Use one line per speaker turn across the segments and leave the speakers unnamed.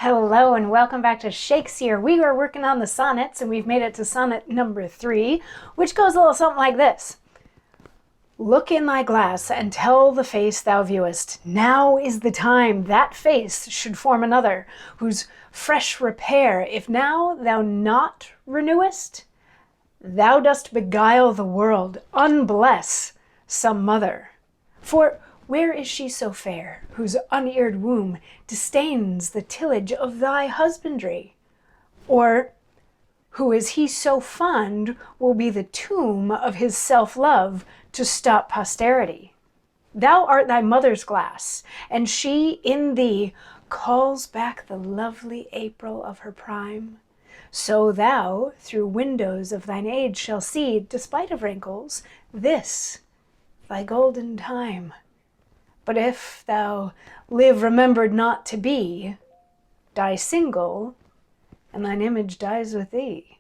Hello and welcome back to Shakesyear. We are working on the sonnets and we've made it to sonnet number 3, which goes a little something like this. Look in thy glass and tell the face thou viewest. Now is the time that face should form another, whose fresh repair, if now thou not renewest, thou dost beguile the world, unbless some mother. For where is she so fair, whose uneared womb disdains the tillage of thy husbandry? Or who is he so fond will be the tomb of his self-love to stop posterity? Thou art thy mother's glass, and she in thee calls back the lovely April of her prime. So thou, through windows of thine age, shall see, despite of wrinkles, this thy golden time. But if thou live remembered not to be, die single, and thine image dies with thee.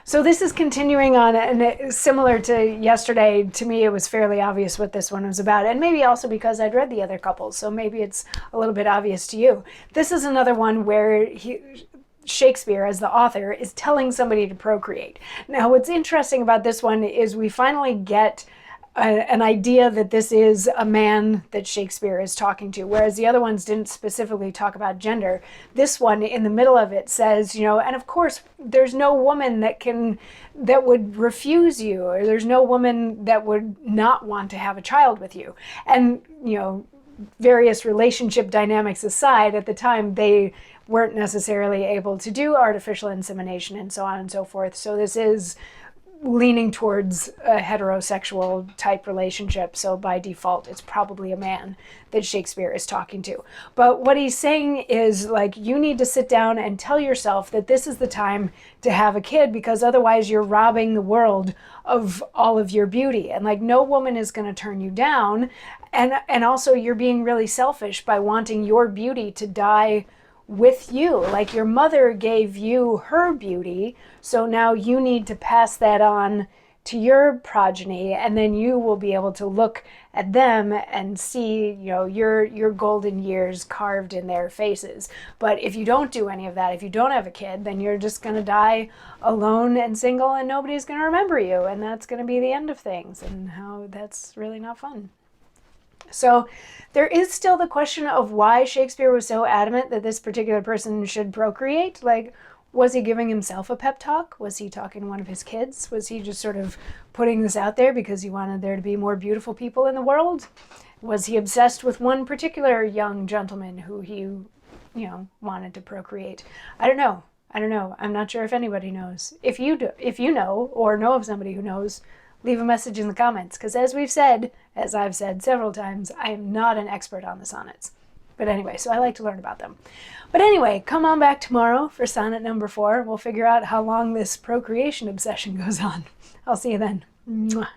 So this is continuing on, and similar to yesterday, to me it was fairly obvious what this one was about, and maybe also because I'd read the other couple, so maybe it's a little bit obvious to you. This is another one where Shakespeare, as the author, is telling somebody to procreate. Now, what's interesting about this one is we finally get an idea that this is a man that Shakespeare is talking to, whereas the other ones didn't specifically talk about gender. This one, in the middle of it, says, and of course, there's no woman that would refuse you, or there's no woman that would not want to have a child with you. And, various relationship dynamics aside, at the time, they weren't necessarily able to do artificial insemination and so on and so forth. So this is leaning towards a heterosexual type relationship, so by default it's probably a man that Shakespeare is talking to. But what he's saying is, like, you need to sit down and tell yourself that this is the time to have a kid, because otherwise you're robbing the world of all of your beauty, and like no woman is going to turn you down, and also you're being really selfish by wanting your beauty to die with you. Like, your mother gave you her beauty, so now you need to pass that on to your progeny, and then you will be able to look at them and see, your golden years carved in their faces. But if you don't do any of that, if you don't have a kid, then you're just going to die alone and single, and nobody's going to remember you, and that's going to be the end of things, and how that's really not fun. So there is still the question of why Shakespeare was so adamant that this particular person should procreate. Like, was he giving himself a pep talk? Was he talking to one of his kids? Was he just sort of putting this out there because he wanted there to be more beautiful people in the world? Was he obsessed with one particular young gentleman who he, wanted to procreate? I don't know. I'm not sure if anybody knows. If you know, or know of somebody who knows, leave a message in the comments, because as I've said several times, I am not an expert on the sonnets. But anyway, so I like to learn about them. But anyway, come on back tomorrow for sonnet number 4. We'll figure out how long this procreation obsession goes on. I'll see you then. Mwah.